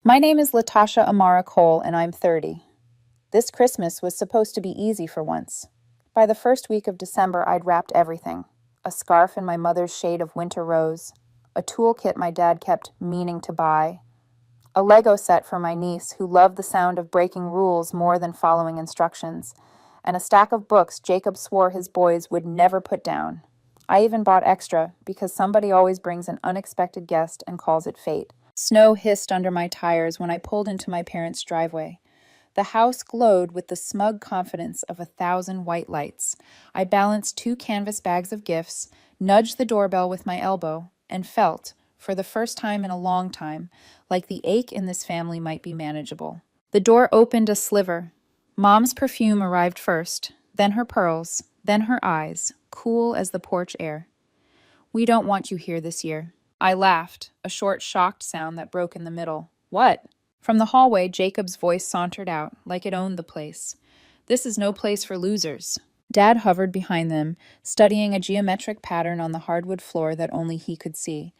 My name is Latasha Amara Cole, and I'm 30. This Christmas was supposed to be easy for once. By the first week of December, I'd wrapped everything: a scarf in my mother's shade of winter rose, a toolkit my dad kept meaning to buy, a Lego set for my niece who loved the sound of breaking rules more than following instructions, and a stack of books Jacob swore his boys would never put down. I even bought extra because somebody always brings an unexpected guest and calls it fate. Snow hissed under my tires when I pulled into my parents' driveway. The house glowed with the smug confidence of 1,000 white lights. I balanced two canvas bags of gifts, nudged the doorbell with my elbow, and felt, for the first time in a long time, like the ache in this family might be manageable. The door opened a sliver. Mom's perfume arrived first, then her pearls, then her eyes, cool as the porch air. "We don't want you here this year." I laughed, a short, shocked sound that broke in the middle. "What?" From the hallway, Jacob's voice sauntered out, like it owned the place. "This is no place for losers." Dad hovered behind them, studying a geometric pattern on the hardwood floor that only he could see.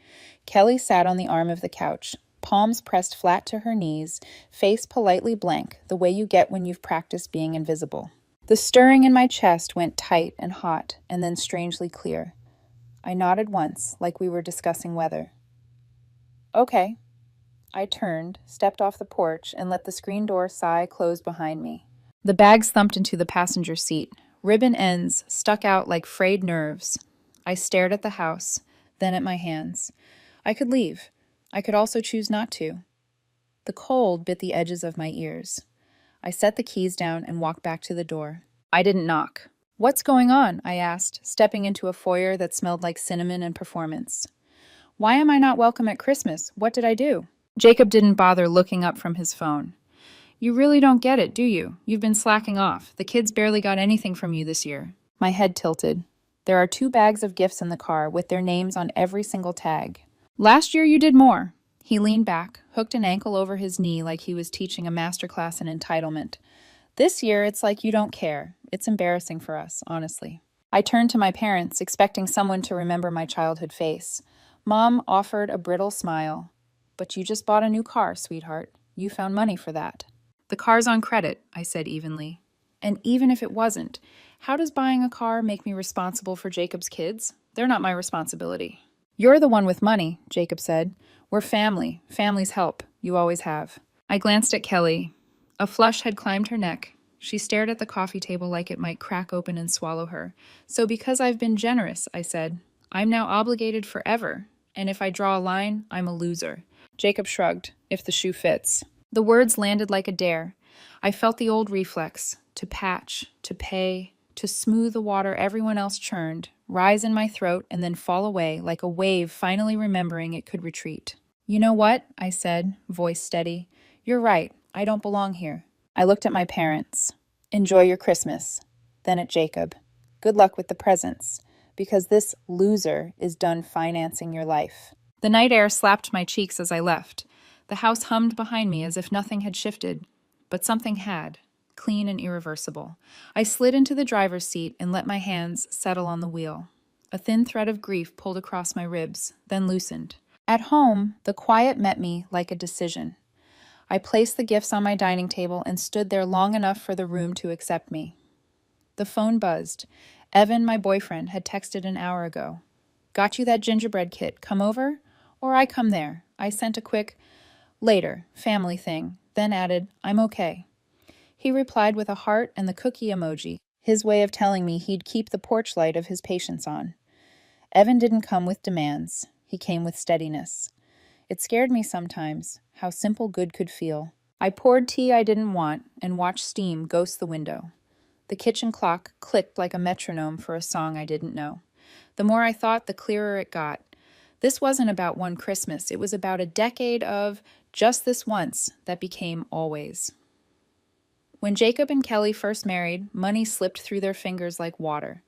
Kelly sat on the arm of the couch, palms pressed flat to her knees, face politely blank, the way you get when you've practiced being invisible. The stirring in my chest went tight and hot, and then strangely clear. I nodded once, like we were discussing weather. "Okay." I turned, stepped off the porch, and let the screen door sigh close behind me. The bags thumped into the passenger seat. Ribbon ends stuck out like frayed nerves. I stared at the house, then at my hands. I could leave. I could also choose not to. The cold bit the edges of my ears. I set the keys down and walked back to the door. I didn't knock. "What's going on?" I asked, stepping into a foyer that smelled like cinnamon and performance. "Why am I not welcome at Christmas? What did I do?" Jacob didn't bother looking up from his phone. "You really don't get it, do you? You've been slacking off. The kids barely got anything from you this year." My head tilted. "There are 2 bags of gifts in the car with their names on every single tag. Last year you did more." He leaned back, hooked an ankle over his knee like he was teaching a masterclass in entitlement. "This year it's like you don't care. It's embarrassing for us, honestly." I turned to my parents, expecting someone to remember my childhood face. Mom offered a brittle smile. "But you just bought a new car, sweetheart. You found money for that." "The car's on credit," I said evenly. "And even if it wasn't, how does buying a car make me responsible for Jacob's kids? They're not my responsibility." "You're the one with money," Jacob said. "We're family. Families help. You always have." I glanced at Kelly. A flush had climbed her neck. She stared at the coffee table like it might crack open and swallow her. "So because I've been generous," I said, "I'm now obligated forever. And if I draw a line, I'm a loser." Jacob shrugged, "If the shoe fits." The words landed like a dare. I felt the old reflex, to patch, to pay, to smooth the water everyone else churned, rise in my throat and then fall away like a wave finally remembering it could retreat. "You know what?" I said, voice steady. "You're right. I don't belong here." I looked at my parents. "Enjoy your Christmas." Then at Jacob. "Good luck with the presents, because this loser is done financing your life." The night air slapped my cheeks as I left. The house hummed behind me as if nothing had shifted. But something had, clean and irreversible. I slid into the driver's seat and let my hands settle on the wheel. A thin thread of grief pulled across my ribs, then loosened. At home, the quiet met me like a decision. I placed the gifts on my dining table and stood there long enough for the room to accept me. The phone buzzed. Evan, my boyfriend, had texted an hour ago. "Got you that gingerbread kit. Come over? Or I come there." I sent a quick, "Later, family thing," then added, "I'm okay." He replied with a heart and the cookie emoji, his way of telling me he'd keep the porch light of his patience on. Evan didn't come with demands. He came with steadiness. It scared me sometimes, how simple good could feel. I poured tea I didn't want and watched steam ghost the window. The kitchen clock clicked like a metronome for a song I didn't know. The more I thought, the clearer it got. This wasn't about one Christmas. It was about a decade of just this once that became always. When Jacob and Kelly first married, money slipped through their fingers like water.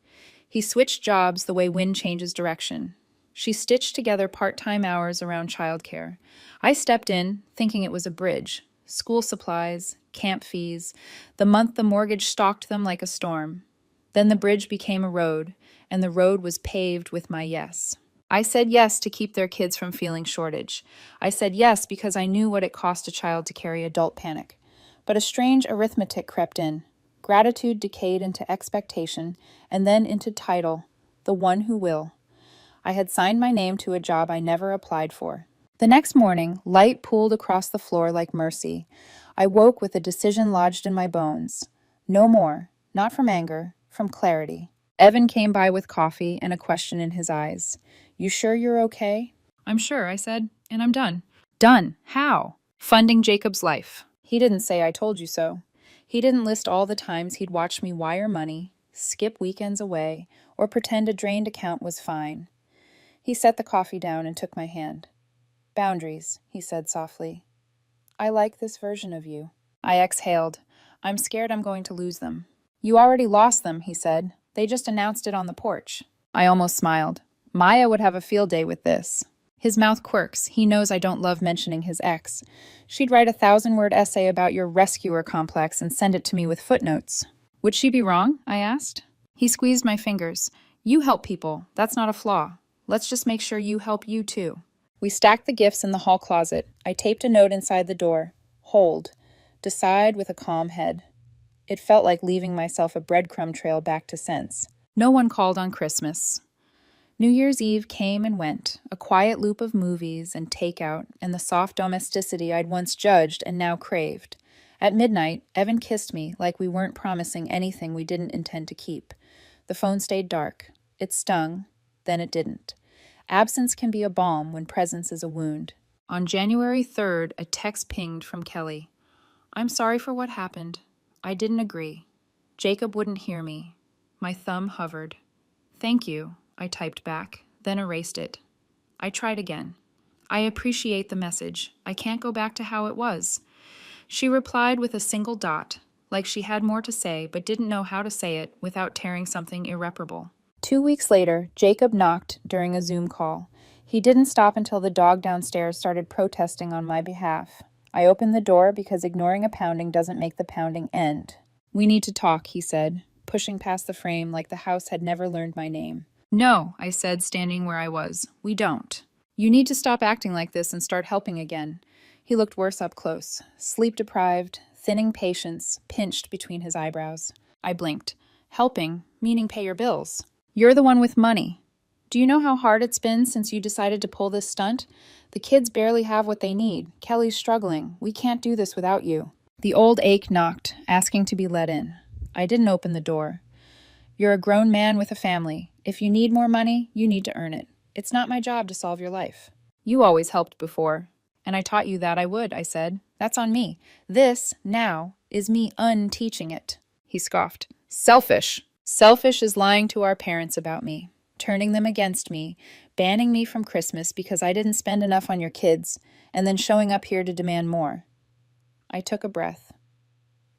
He switched jobs the way wind changes direction. She stitched together part-time hours around childcare. I stepped in, thinking it was a bridge. School supplies, camp fees, the month the mortgage stalked them like a storm. Then the bridge became a road, and the road was paved with my yes. I said yes to keep their kids from feeling shortage. I said yes because I knew what it cost a child to carry adult panic. But a strange arithmetic crept in. Gratitude decayed into expectation, and then into title, the one who will. I had signed my name to a job I never applied for. The next morning, light pooled across the floor like mercy. I woke with a decision lodged in my bones. No more, not from anger, from clarity. Evan came by with coffee and a question in his eyes. You sure you're okay? I'm sure, I said, and I'm done. Done? How? Funding Jacob's life. He didn't say I told you so. He didn't list all the times he'd watched me wire money, skip weekends away, or pretend a drained account was fine. He set the coffee down and took my hand. Boundaries, he said softly. I like this version of you. I exhaled. I'm scared I'm going to lose them. You already lost them, he said. They just announced it on the porch. I almost smiled. Maya would have a field day with this. His mouth quirks. He knows I don't love mentioning his ex. She'd write a 1,000-word essay about your rescuer complex and send it to me with footnotes. Would she be wrong? I asked. He squeezed my fingers. You help people. That's not a flaw. Let's just make sure you help you too. We stacked the gifts in the hall closet. I taped a note inside the door. Hold. Decide with a calm head. It felt like leaving myself a breadcrumb trail back to sense. No one called on Christmas. New Year's Eve came and went, a quiet loop of movies and takeout and the soft domesticity I'd once judged and now craved. At midnight, Evan kissed me like we weren't promising anything we didn't intend to keep. The phone stayed dark. It stung, then it didn't. Absence can be a balm when presence is a wound. On January 3rd, a text pinged from Kelly. I'm sorry for what happened. I didn't agree. Jacob wouldn't hear me. My thumb hovered. Thank you, I typed back, then erased it. I tried again. I appreciate the message. I can't go back to how it was. She replied with a single dot, like she had more to say but didn't know how to say it without tearing something irreparable. 2 weeks later, Jacob knocked during a Zoom call. He didn't stop until the dog downstairs started protesting on my behalf. I opened the door because ignoring a pounding doesn't make the pounding end. We need to talk, he said, pushing past the frame like the house had never learned my name. No, I said, standing where I was. We don't. You need to stop acting like this and start helping again. He looked worse up close, sleep-deprived, thinning patience, pinched between his eyebrows. I blinked. Helping, meaning pay your bills. You're the one with money. Do you know how hard it's been since you decided to pull this stunt? The kids barely have what they need. Kelly's struggling. We can't do this without you. The old ache knocked, asking to be let in. I didn't open the door. You're a grown man with a family. If you need more money, you need to earn it. It's not my job to solve your life. You always helped before. And I taught you that I would, I said. That's on me. This, now, is me unteaching it. He scoffed. Selfish. Selfish is lying to our parents about me, turning them against me, banning me from Christmas because I didn't spend enough on your kids, and then showing up here to demand more. I took a breath.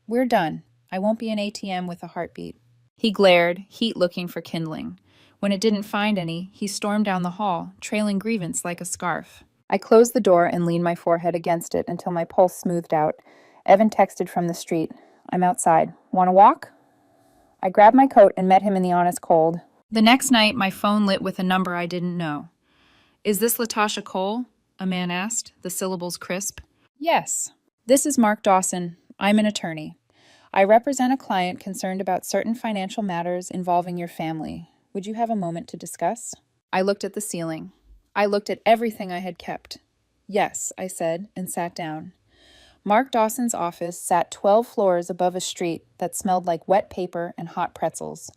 We're done. I won't be an ATM with a heartbeat. He glared, heat looking for kindling. When it didn't find any, he stormed down the hall, trailing grievance like a scarf. I closed the door and leaned my forehead against it until my pulse smoothed out. Evan texted from the street. I'm outside. Want to walk? I grabbed my coat and met him in the honest cold. The next night, my phone lit with a number I didn't know. Is this Latasha Cole? A man asked, the syllables crisp. Yes. This is Mark Dawson. I'm an attorney. I represent a client concerned about certain financial matters involving your family. Would you have a moment to discuss? I looked at the ceiling. I looked at everything I had kept. Yes, I said, and sat down. Mark Dawson's office sat 12 floors above a street that smelled like wet paper and hot pretzels.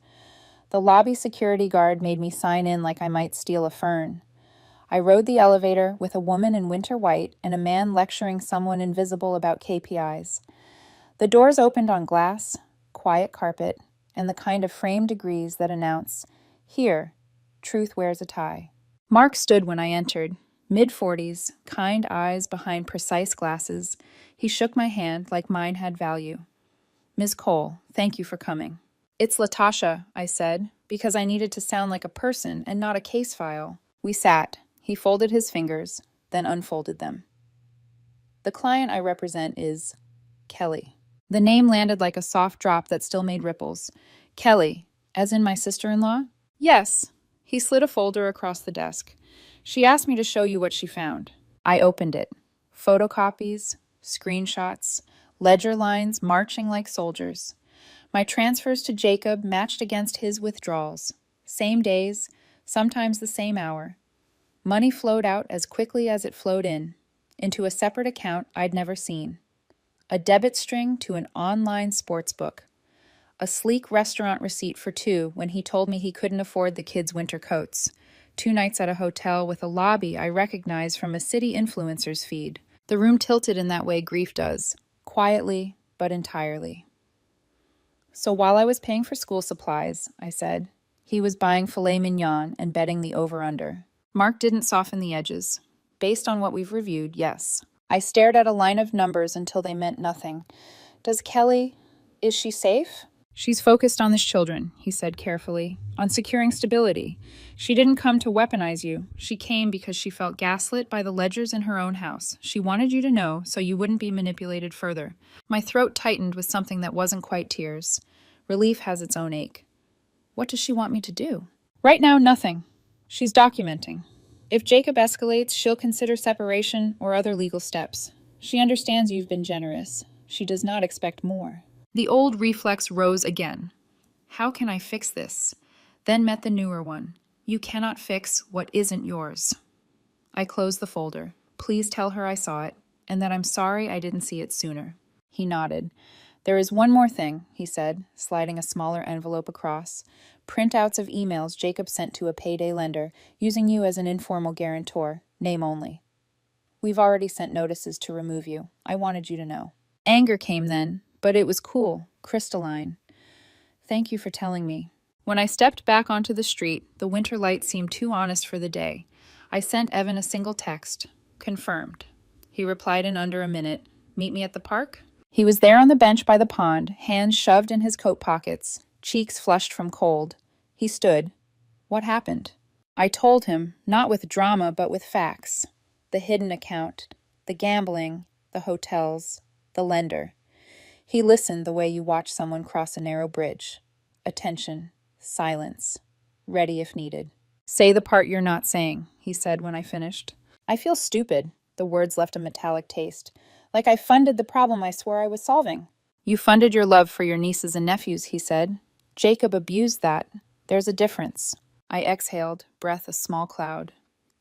The lobby security guard made me sign in like I might steal a fern. I rode the elevator with a woman in winter white and a man lecturing someone invisible about KPIs. The doors opened on glass, quiet carpet, and the kind of framed degrees that announce, "Here, truth wears a tie." Mark stood when I entered. Mid-40s, kind eyes behind precise glasses. He shook my hand like mine had value. Ms. Cole, thank you for coming. It's Latasha, I said, because I needed to sound like a person and not a case file. We sat. He folded his fingers, then unfolded them. The client I represent is Kelly. The name landed like a soft drop that still made ripples. Kelly, as in my sister-in-law? Yes. He He slid a folder across the desk. She asked me to show you what she found. I opened it. Photocopies, screenshots, ledger lines marching like soldiers. My transfers to Jacob matched against his withdrawals. Same days, sometimes the same hour. Money flowed out as quickly as it flowed in, into a separate account I'd never seen. A debit string to an online sports book. A sleek restaurant receipt for two when he told me he couldn't afford the kids' winter coats. 2 nights at a hotel with a lobby I recognized from a city influencer's feed. The room tilted in that way grief does, quietly but entirely. So while I was paying for school supplies, I said, he was buying filet mignon and betting the over-under. Mark didn't soften the edges. Based on what we've reviewed, yes. I stared at a line of numbers until they meant nothing. Does Kelly... is she safe? She's focused on the children, he said carefully, on securing stability. She didn't come to weaponize you. She came because she felt gaslit by the ledgers in her own house. She wanted you to know so you wouldn't be manipulated further. My throat tightened with something that wasn't quite tears. Relief has its own ache. What does she want me to do? Right now, nothing. She's documenting. If Jacob escalates, she'll consider separation or other legal steps. She understands you've been generous. She does not expect more. The old reflex rose again. How can I fix this? Then met the newer one. You cannot fix what isn't yours. I closed the folder. Please tell her I saw it, and that I'm sorry I didn't see it sooner. He nodded. There is one more thing, he said, sliding a smaller envelope across. Printouts of emails Jacob sent to a payday lender, using you as an informal guarantor, name only. We've already sent notices to remove you. I wanted you to know. Anger came then, but it was cool, crystalline. Thank you for telling me. When I stepped back onto the street, the winter light seemed too honest for the day. I sent Evan a single text. Confirmed. He replied in under a minute. Meet me at the park? He was there on the bench by the pond, hands shoved in his coat pockets, cheeks flushed from cold. He stood. What happened? I told him, not with drama, but with facts. The hidden account, the gambling, the hotels, the lender. He listened the way you watch someone cross a narrow bridge. Attention, silence, ready if needed. Say the part you're not saying, he said when I finished. I feel stupid. The words left a metallic taste. Like I funded the problem I swore I was solving. You funded your love for your nieces and nephews, he said. Jacob abused that. There's a difference. I exhaled, breath a small cloud.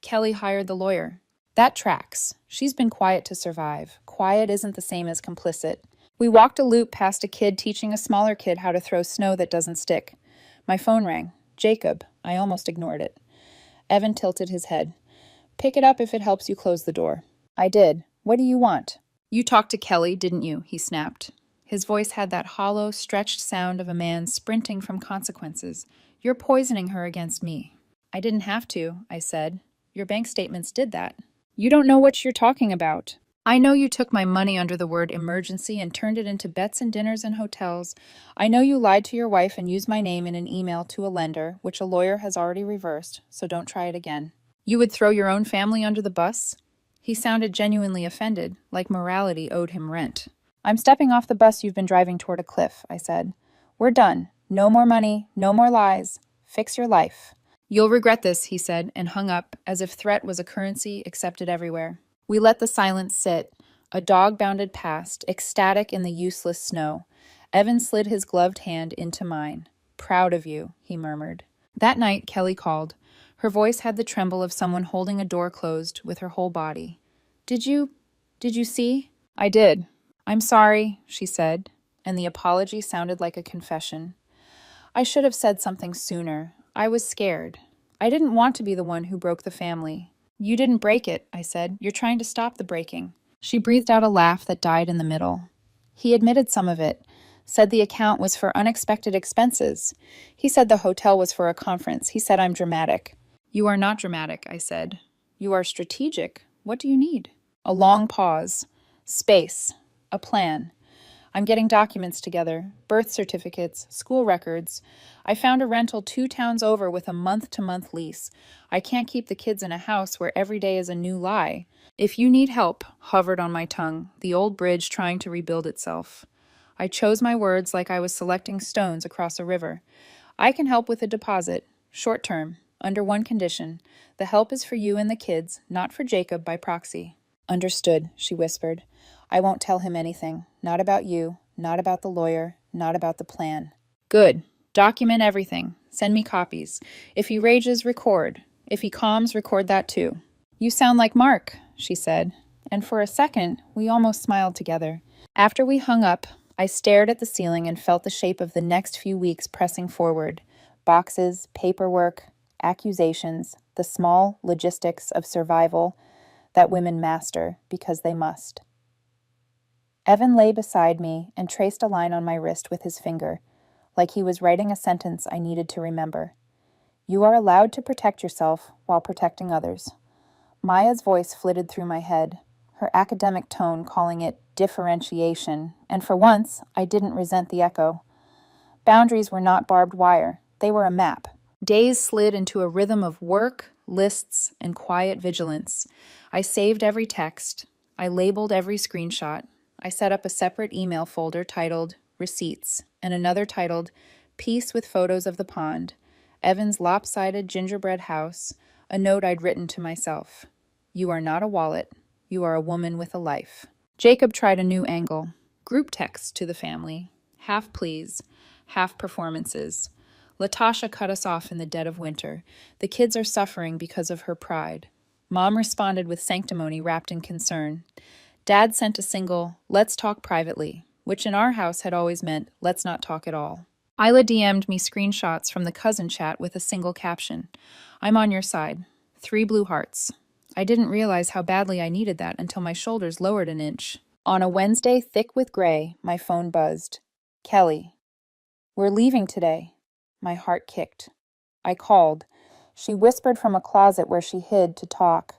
Kelly hired the lawyer. That tracks. She's been quiet to survive. Quiet isn't the same as complicit. We walked a loop past a kid teaching a smaller kid how to throw snow that doesn't stick. My phone rang. Jacob. I almost ignored it. Evan tilted his head. Pick it up if it helps you close the door. I did. What do you want? You talked to Kelly, didn't you? He snapped. His voice had that hollow, stretched sound of a man sprinting from consequences. You're poisoning her against me. I didn't have to, I said. Your bank statements did that. You don't know what you're talking about. I know you took my money under the word emergency and turned it into bets and dinners and hotels. I know you lied to your wife and used my name in an email to a lender, which a lawyer has already reversed, so don't try it again. You would throw your own family under the bus? He sounded genuinely offended, like morality owed him rent. I'm stepping off the bus you've been driving toward a cliff, I said. We're done. No more money, no more lies. Fix your life. You'll regret this, he said, and hung up, as if threat was a currency accepted everywhere. We let the silence sit. A dog bounded past, ecstatic in the useless snow. Evan slid his gloved hand into mine. Proud of you, he murmured. That night, Kelly called. Her voice had the tremble of someone holding a door closed with her whole body. Did you see? I did. I'm sorry, she said, and the apology sounded like a confession. I should have said something sooner. I was scared. I didn't want to be the one who broke the family. You didn't break it, I said. You're trying to stop the breaking. She breathed out a laugh that died in the middle. He admitted some of it, said the account was for unexpected expenses. He said the hotel was for a conference. He said I'm dramatic. You are not dramatic, I said. You are strategic. What do you need? A long pause. Space. A plan. I'm getting documents together, birth certificates, school records. I found a rental 2 towns over with a month-to-month lease. I can't keep the kids in a house where every day is a new lie. If you need help, hovered on my tongue, the old bridge trying to rebuild itself. I chose my words like I was selecting stones across a river. I can help with a deposit, short term, Under one condition. The help is for you and the kids, not for Jacob by proxy. Understood, she whispered. I won't tell him anything. Not about you, not about the lawyer, not about the plan. Good. Document everything. Send me copies. If he rages, record. If he calms, record that too. You sound like Mark, she said, and for a second, we almost smiled together. After we hung up, I stared at the ceiling and felt the shape of the next few weeks pressing forward. Boxes, paperwork, accusations, the small logistics of survival that women master because they must. Evan lay beside me and traced a line on my wrist with his finger, like he was writing a sentence I needed to remember. You are allowed to protect yourself while protecting others. Maya's voice flitted through my head, her academic tone calling it differentiation, and for once, I didn't resent the echo. Boundaries were not barbed wire. They were a map. Days slid into a rhythm of work, lists, and quiet vigilance. I saved every text. I labeled every screenshot. I set up a separate email folder titled Receipts and another titled Peace with Photos of the Pond, Evan's lopsided gingerbread house, a note I'd written to myself. You are not a wallet. You are a woman with a life. Jacob tried a new angle. Group text to the family. Half pleas, half performances. Latasha cut us off in the dead of winter. The kids are suffering because of her pride. Mom responded with sanctimony wrapped in concern. Dad sent a single, let's talk privately, which in our house had always meant, let's not talk at all. Isla DM'd me screenshots from the cousin chat with a single caption. I'm on your side. 3 blue hearts. I didn't realize how badly I needed that until my shoulders lowered an inch. On a Wednesday thick with gray, my phone buzzed. Kelly. We're leaving today. My heart kicked. I called. She whispered from a closet where she hid to talk.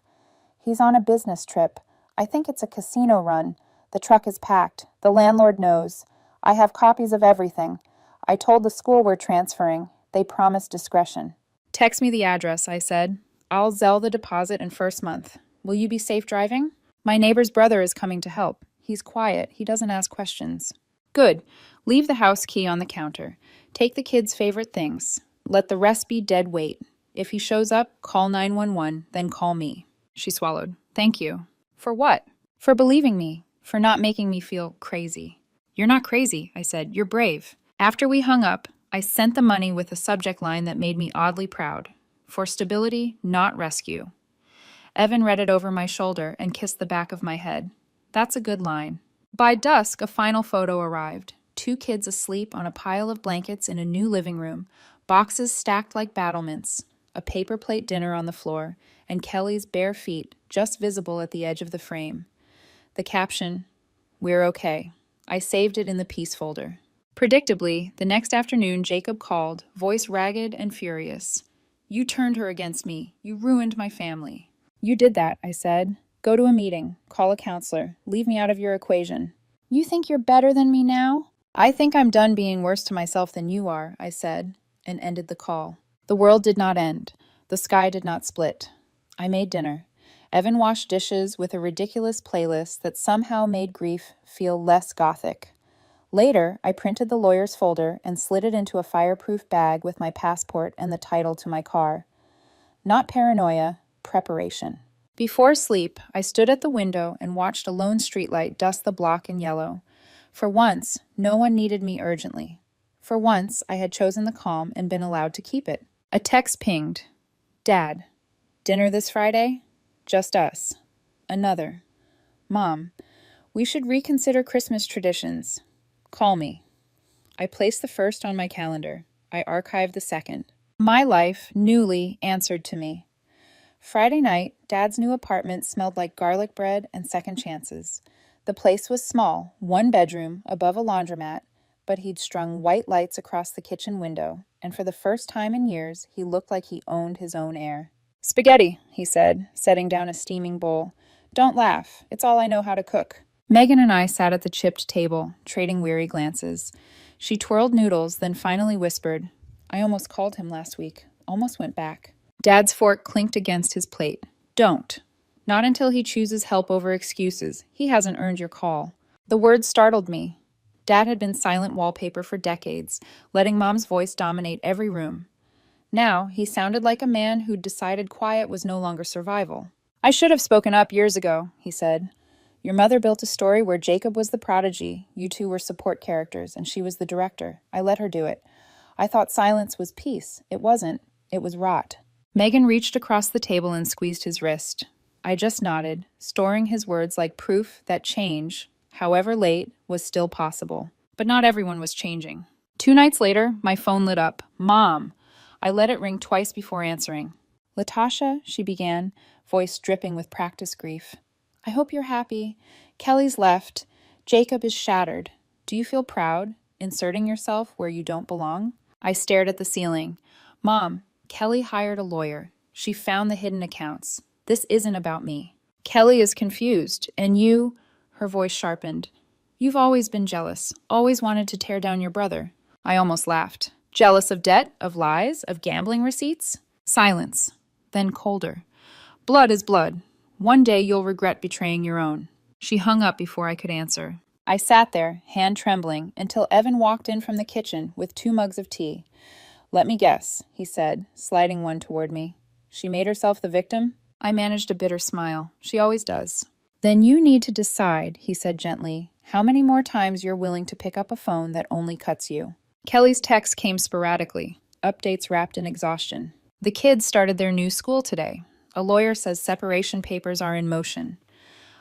He's on a business trip. I think it's a casino run. The truck is packed. The landlord knows. I have copies of everything. I told the school we're transferring. They promised discretion. Text me the address, I said. I'll Zelle the deposit in first month. Will you be safe driving? My neighbor's brother is coming to help. He's quiet. He doesn't ask questions. Good. Leave the house key on the counter. Take the kids' favorite things. Let the rest be dead weight. If he shows up, call 911, then call me. She swallowed. Thank you. For what? For believing me. For not making me feel crazy. You're not crazy, I said. You're brave. After we hung up, I sent the money with a subject line that made me oddly proud. For stability, not rescue. Evan read it over my shoulder and kissed the back of my head. That's a good line. By dusk, a final photo arrived. 2 kids asleep on a pile of blankets in a new living room, boxes stacked like battlements, a paper plate dinner on the floor, and Kelly's bare feet just visible at the edge of the frame. The caption, We're okay. I saved it in the peace folder. Predictably, the next afternoon Jacob called, voice ragged and furious. You turned her against me. You ruined my family. You did that, I said. Go to a meeting. Call a counselor. Leave me out of your equation. You think you're better than me now? I think I'm done being worse to myself than you are, I said, and ended the call. The world did not end. The sky did not split. I made dinner. Evan washed dishes with a ridiculous playlist that somehow made grief feel less gothic. Later, I printed the lawyer's folder and slid it into a fireproof bag with my passport and the title to my car. Not paranoia, preparation. Before sleep, I stood at the window and watched a lone streetlight dust the block in yellow. For once, no one needed me urgently. For once, I had chosen the calm and been allowed to keep it. A text pinged. Dad, dinner this Friday? Just us. Another. Mom, we should reconsider Christmas traditions. Call me. I placed the first on my calendar. I archived the second. My life, newly, answered to me. Friday night, Dad's new apartment smelled like garlic bread and second chances. The place was small, 1 bedroom, above a laundromat, but he'd strung white lights across the kitchen window, and for the first time in years, he looked like he owned his own air. Spaghetti, he said, setting down a steaming bowl. Don't laugh. It's all I know how to cook. Megan and I sat at the chipped table, trading weary glances. She twirled noodles, then finally whispered, I almost called him last week. Almost went back. Dad's fork clinked against his plate. Don't. Not until he chooses help over excuses. He hasn't earned your call. The words startled me. Dad had been silent wallpaper for decades, letting Mom's voice dominate every room. Now, he sounded like a man who'd decided quiet was no longer survival. I should have spoken up years ago, he said. Your mother built a story where Jacob was the prodigy, you two were support characters, and she was the director. I let her do it. I thought silence was peace. It wasn't. It was rot. Megan reached across the table and squeezed his wrist. I just nodded, storing his words like proof that change, however late, was still possible. But not everyone was changing. 2 nights later, my phone lit up. Mom! I let it ring twice before answering. Latasha, she began, voice dripping with practiced grief. I hope you're happy. Kelly's left. Jacob is shattered. Do you feel proud, inserting yourself where you don't belong? I stared at the ceiling. Mom, Kelly hired a lawyer. She found the hidden accounts. This isn't about me. Kelly is confused, and you, her voice sharpened. You've always been jealous, always wanted to tear down your brother. I almost laughed. Jealous of debt, of lies, of gambling receipts? Silence. Then colder. Blood is blood. One day you'll regret betraying your own. She hung up before I could answer. I sat there, hand trembling, until Evan walked in from the kitchen with 2 mugs of tea. Let me guess, he said, sliding one toward me. She made herself the victim? I managed a bitter smile. She always does. Then you need to decide, he said gently, how many more times you're willing to pick up a phone that only cuts you. Kelly's texts came sporadically, updates wrapped in exhaustion. The kids started their new school today. A lawyer says separation papers are in motion.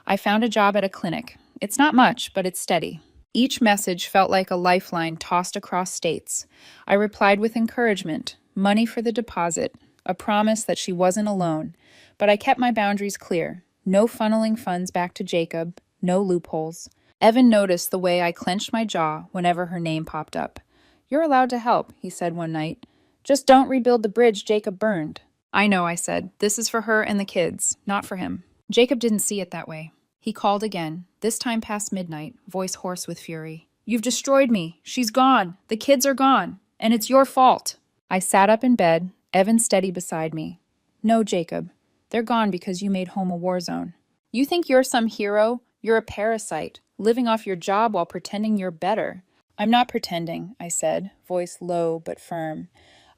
I found a job at a clinic. It's not much, but it's steady. Each message felt like a lifeline tossed across states. I replied with encouragement, money for the deposit, a promise that she wasn't alone. But I kept my boundaries clear. No funneling funds back to Jacob, no loopholes. Evan noticed the way I clenched my jaw whenever her name popped up. You're allowed to help, he said one night. Just don't rebuild the bridge Jacob burned. I know, I said. This is for her and the kids, not for him. Jacob didn't see it that way. He called again, this time past midnight, voice hoarse with fury. You've destroyed me. She's gone. The kids are gone. And it's your fault. I sat up in bed, Evan steady beside me. No, Jacob. They're gone because you made home a war zone. You think you're some hero? You're a parasite, living off your job while pretending you're better. I'm not pretending, I said, voice low but firm.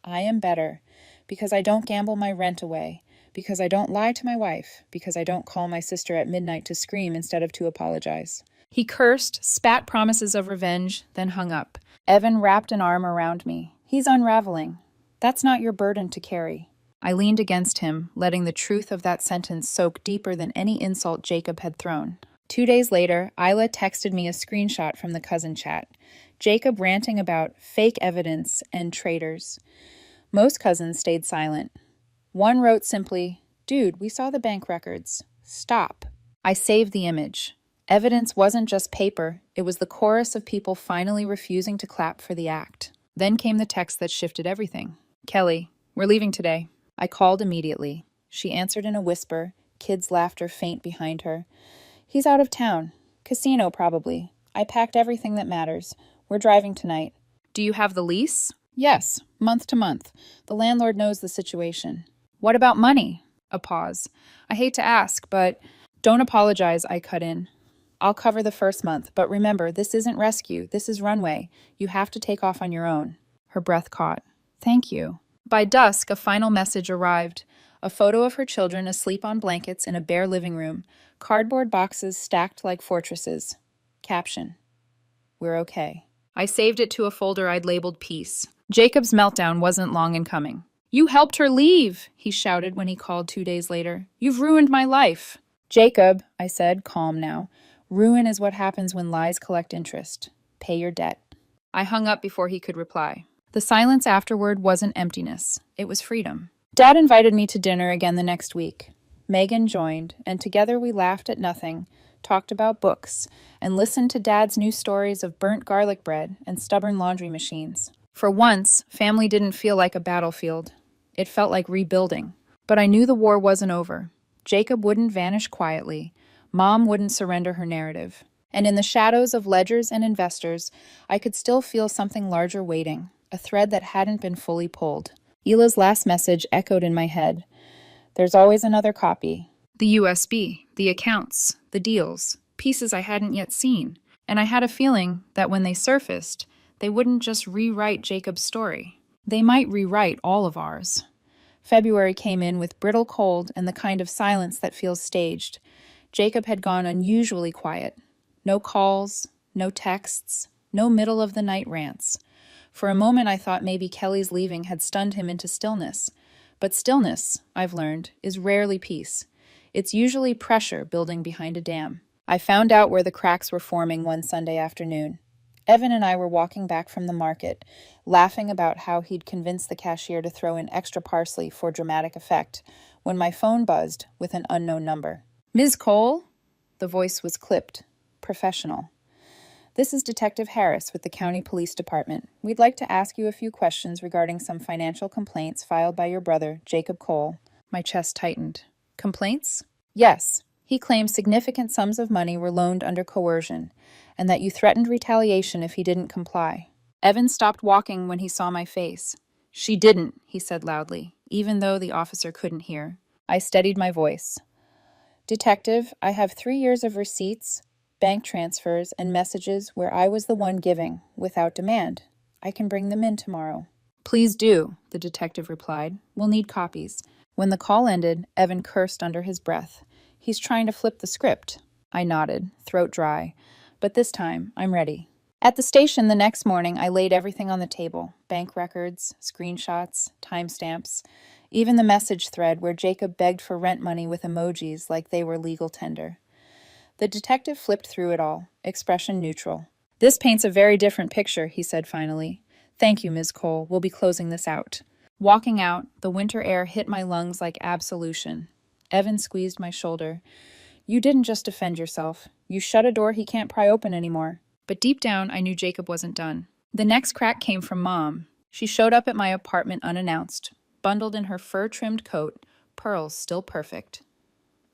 I am better. Because I don't gamble my rent away, because I don't lie to my wife, because I don't call my sister at midnight to scream instead of to apologize. He cursed, spat promises of revenge, then hung up. Evan wrapped an arm around me. He's unraveling. That's not your burden to carry. I leaned against him, letting the truth of that sentence soak deeper than any insult Jacob had thrown. 2 days later, Isla texted me a screenshot from the cousin chat. Jacob ranting about fake evidence and traitors. Most cousins stayed silent. One wrote simply, Dude, we saw the bank records. Stop. I saved the image. Evidence wasn't just paper, it was the chorus of people finally refusing to clap for the act. Then came the text that shifted everything. Kelly, we're leaving today. I called immediately. She answered in a whisper, kids' laughter faint behind her. He's out of town. Casino, probably. I packed everything that matters. We're driving tonight. Do you have the lease? Yes, month to month. The landlord knows the situation. What about money? A pause. I hate to ask, but don't apologize, I cut in. I'll cover the first month, but remember, this isn't rescue. This is runway. You have to take off on your own. Her breath caught. Thank you. By dusk, a final message arrived. A photo of her children asleep on blankets in a bare living room. Cardboard boxes stacked like fortresses. Caption. We're okay. I saved it to a folder I'd labeled Peace. Jacob's meltdown wasn't long in coming. You helped her leave, he shouted when he called 2 days later. You've ruined my life. Jacob, I said, calm now. Ruin is what happens when lies collect interest. Pay your debt. I hung up before he could reply. The silence afterward wasn't emptiness. It was freedom. Dad invited me to dinner again the next week. Megan joined, and together we laughed at nothing, talked about books, and listened to Dad's new stories of burnt garlic bread and stubborn laundry machines. For once, family didn't feel like a battlefield. It felt like rebuilding. But I knew the war wasn't over. Jacob wouldn't vanish quietly. Mom wouldn't surrender her narrative. And in the shadows of ledgers and investors, I could still feel something larger waiting, a thread that hadn't been fully pulled. Hila's last message echoed in my head. There's always another copy. The USB, the accounts, the deals, pieces I hadn't yet seen. And I had a feeling that when they surfaced, they wouldn't just rewrite Jacob's story. They might rewrite all of ours. February came in with brittle cold and the kind of silence that feels staged. Jacob had gone unusually quiet. No calls, no texts, no middle-of-the-night rants. For a moment I thought maybe Kelly's leaving had stunned him into stillness. But stillness, I've learned, is rarely peace. It's usually pressure building behind a dam. I found out where the cracks were forming one Sunday afternoon. Evan and I were walking back from the market, laughing about how he'd convinced the cashier to throw in extra parsley for dramatic effect, when my phone buzzed with an unknown number. "Ms. Cole?" The voice was clipped, professional. "This is Detective Harris with the County Police Department. We'd like to ask you a few questions regarding some financial complaints filed by your brother, Jacob Cole." My chest tightened. "Complaints?" "Yes. He claims significant sums of money were loaned under coercion, and that you threatened retaliation if he didn't comply." Evan stopped walking when he saw my face. "She didn't," he said loudly, even though the officer couldn't hear. I steadied my voice. "Detective, I have 3 years of receipts, bank transfers, and messages where I was the one giving, without demand. I can bring them in tomorrow." "Please do," the detective replied. "We'll need copies." When the call ended, Evan cursed under his breath. "He's trying to flip the script." I nodded, throat dry. But this time, I'm ready. At the station the next morning, I laid everything on the table. Bank records, screenshots, timestamps, even the message thread where Jacob begged for rent money with emojis like they were legal tender. The detective flipped through it all, expression neutral. "This paints a very different picture," he said finally. "Thank you, Ms. Cole. We'll be closing this out." Walking out, the winter air hit my lungs like absolution. Evan squeezed my shoulder. "You didn't just defend yourself. You shut a door he can't pry open anymore." But deep down, I knew Jacob wasn't done. The next crack came from Mom. She showed up at my apartment unannounced, bundled in her fur-trimmed coat, pearls still perfect.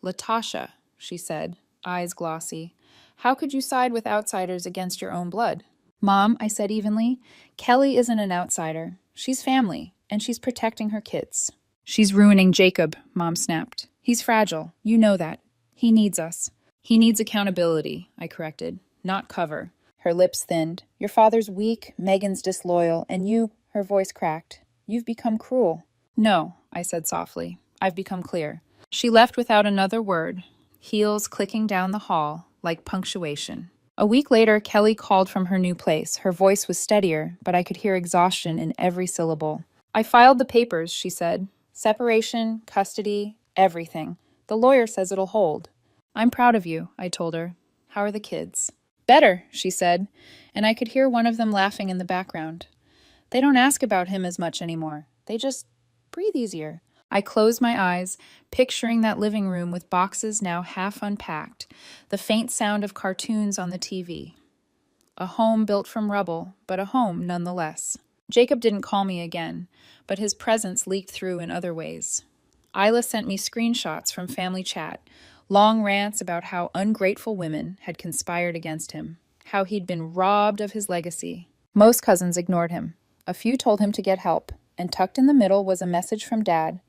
"Latasha," she said, eyes glossy, "how could you side with outsiders against your own blood?" "Mom," I said evenly, "Kelly isn't an outsider. She's family, and she's protecting her kids." "She's ruining Jacob," Mom snapped. "He's fragile. You know that. He needs us." "He needs accountability," I corrected, "not cover." Her lips thinned. "Your father's weak, Megan's disloyal, and you," her voice cracked, "you've become cruel." "No," I said softly. "I've become clear." She left without another word, heels clicking down the hall like punctuation. A week later, Kelly called from her new place. Her voice was steadier, but I could hear exhaustion in every syllable. "I filed the papers," she said. "Separation, custody, everything. The lawyer says it'll hold." "I'm proud of you," I told her. "How are the kids?" "Better," she said, and I could hear one of them laughing in the background. "They don't ask about him as much anymore. They just breathe easier." I closed my eyes, picturing that living room with boxes now half unpacked, the faint sound of cartoons on the TV. A home built from rubble, but a home nonetheless. Jacob didn't call me again, but his presence leaked through in other ways. Isla sent me screenshots from family chat, long rants about how ungrateful women had conspired against him, how he'd been robbed of his legacy. Most cousins ignored him. A few told him to get help, and tucked in the middle was a message from Dad.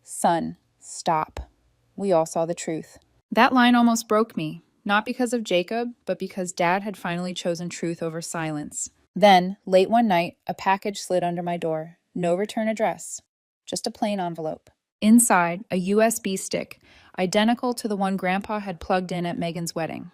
"Son, stop." We all saw the truth. That line almost broke me, not because of Jacob, but because Dad had finally chosen truth over silence. Then, late one night, a package slid under my door. No return address, just a plain envelope. Inside, a USB stick, identical to the one Grandpa had plugged in at Megan's wedding.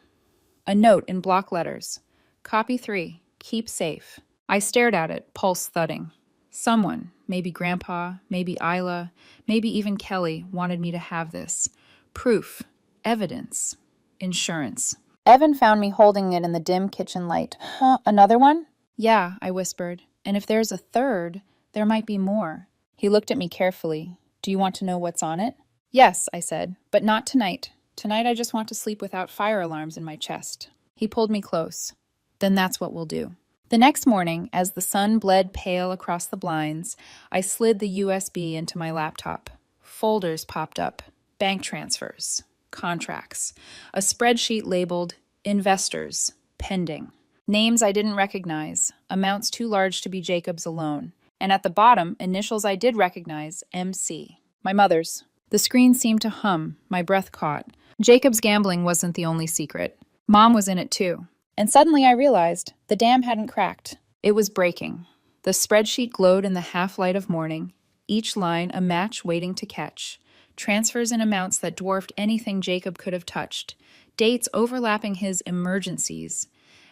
A note in block letters. "Copy 3. Keep safe." I stared at it, pulse thudding. Someone, maybe Grandpa, maybe Isla, maybe even Kelly, wanted me to have this. Proof. Evidence. Insurance. Evan found me holding it in the dim kitchen light. "Huh, another one?" "Yeah," I whispered. "And if there's a third, there might be more." He looked at me carefully. "Do you want to know what's on it?" "Yes," I said, "but not tonight. Tonight I just want to sleep without fire alarms in my chest." He pulled me close. "Then that's what we'll do." The next morning, as the sun bled pale across the blinds, I slid the USB into my laptop. Folders popped up. Bank transfers. Contracts. A spreadsheet labeled Investors. Pending. Names I didn't recognize. Amounts too large to be Jacob's alone. And at the bottom, initials I did recognize, MC. My mother's. The screen seemed to hum. My breath caught. Jacob's gambling wasn't the only secret. Mom was in it too. And suddenly I realized the dam hadn't cracked. It was breaking. The The spreadsheet glowed in the half-light of morning, each line a match waiting to catch. Transfers in amounts that dwarfed anything Jacob could have touched. Dates overlapping his emergencies.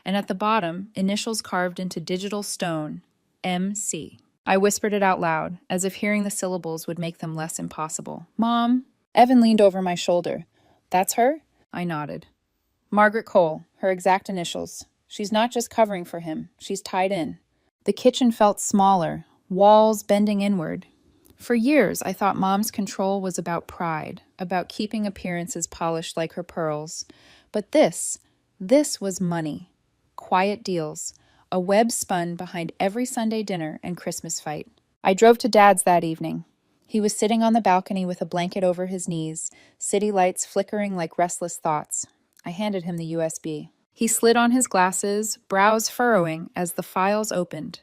And at the bottom, initials carved into digital stone, MC. I whispered it out loud, as if hearing the syllables would make them less impossible. Mom? Evan leaned over my shoulder. That's her? I nodded. Margaret Cole, her exact initials. She's not just covering for him, she's tied in. The kitchen felt smaller, walls bending inward. For years, I thought Mom's control was about pride, about keeping appearances polished like her pearls. But this was money. Quiet deals, a web spun behind every Sunday dinner and Christmas fight. I drove to Dad's that evening. He was sitting on the balcony with a blanket over his knees, city lights flickering like restless thoughts. I handed him the USB. He slid on his glasses, brows furrowing as the files opened.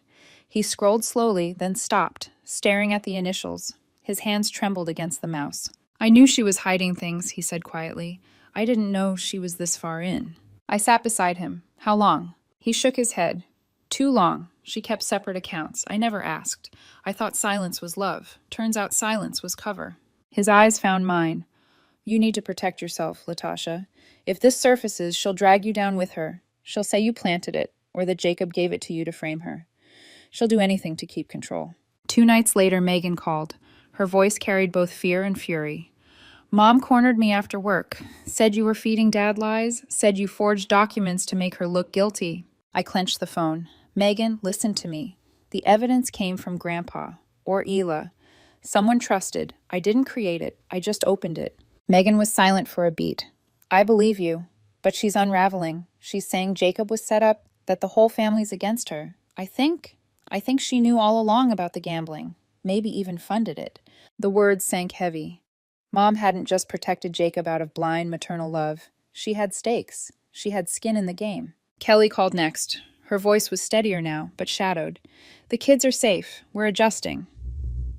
He scrolled slowly, then stopped, staring at the initials. His hands trembled against the mouse. I knew she was hiding things, he said quietly. I didn't know she was this far in. I sat beside him. How long? He shook his head. Too long. She kept separate accounts. I never asked. I thought silence was love. Turns out silence was cover. His eyes found mine. You need to protect yourself, Latasha. If this surfaces, she'll drag you down with her. She'll say you planted it, or that Jacob gave it to you to frame her. She'll do anything to keep control. 2 nights later, Megan called. Her voice carried both fear and fury. Mom cornered me after work. Said you were feeding Dad lies. Said you forged documents to make her look guilty. I clenched the phone. Megan, listen to me. The evidence came from Grandpa, or Ela. Someone trusted. I didn't create it. I just opened it. Megan was silent for a beat. I believe you, but she's unraveling. She's saying Jacob was set up, that the whole family's against her. I think she knew all along about the gambling, maybe even funded it. The words sank heavy. Mom hadn't just protected Jacob out of blind maternal love. She had stakes. She had skin in the game. Kelly called next. Her voice was steadier now, but shadowed. The kids are safe. We're adjusting.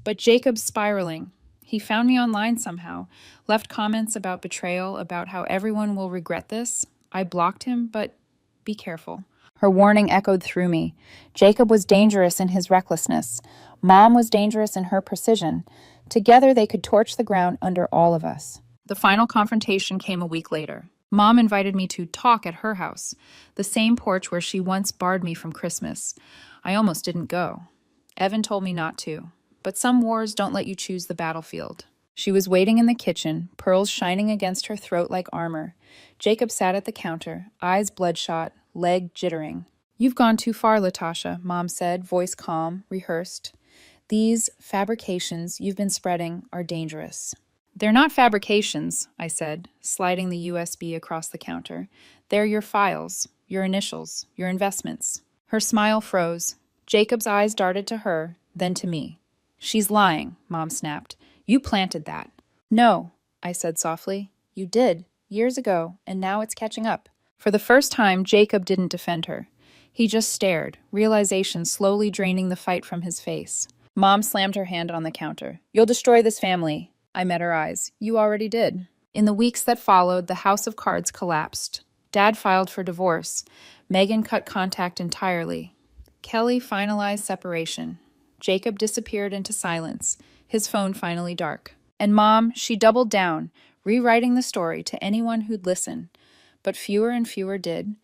But Jacob's spiraling. He found me online somehow, left comments about betrayal, about how everyone will regret this. I blocked him, but be careful. Her warning echoed through me. Jacob was dangerous in his recklessness. Mom was dangerous in her precision. Together they could torch the ground under all of us. The final confrontation came a week later. Mom invited me to talk at her house, the same porch where she once barred me from Christmas. I almost didn't go. Evan told me not to. But some wars don't let you choose the battlefield. She was waiting in the kitchen, pearls shining against her throat like armor. Jacob sat at the counter, eyes bloodshot, leg jittering. You've gone too far, Latasha, Mom said, voice calm, rehearsed. These fabrications you've been spreading are dangerous. They're not fabrications, I said, sliding the USB across the counter. They're your files, your initials, your investments. Her smile froze. Jacob's eyes darted to her, then to me. She's lying, Mom snapped. You planted that. No, I said softly. You did, years ago, and now it's catching up. For the first time, Jacob didn't defend her. He just stared, realization slowly draining the fight from his face. Mom slammed her hand on the counter. You'll destroy this family. I met her eyes. You already did. In the weeks that followed, the house of cards collapsed. Dad filed for divorce. Megan cut contact entirely. Kelly finalized separation. Jacob disappeared into silence, his phone finally dark. And Mom, she doubled down, rewriting the story to anyone who'd listen. But fewer and fewer did.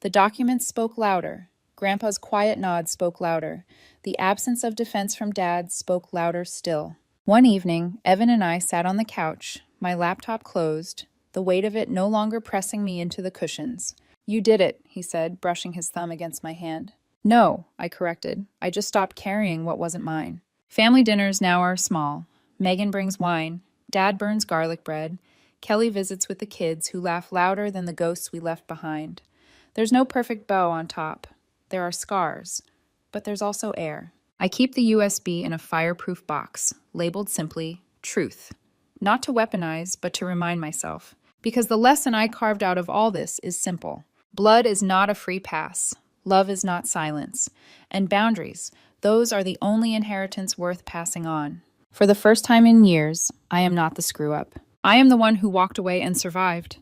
The documents spoke louder. Grandpa's quiet nod spoke louder. The absence of defense from Dad spoke louder still. One evening, Evan and I sat on the couch, my laptop closed, the weight of it no longer pressing me into the cushions. You did it, he said, brushing his thumb against my hand. No, I corrected. I just stopped carrying what wasn't mine. Family dinners now are small. Megan brings wine. Dad burns garlic bread. Kelly visits with the kids who laugh louder than the ghosts we left behind. There's no perfect bow on top. There are scars. But there's also air. I keep the USB in a fireproof box, labeled simply, Truth. Not to weaponize, but to remind myself. Because the lesson I carved out of all this is simple. Blood is not a free pass. Love is not silence. And boundaries, those are the only inheritance worth passing on. For the first time in years, I am not the screw-up. I am the one who walked away and survived.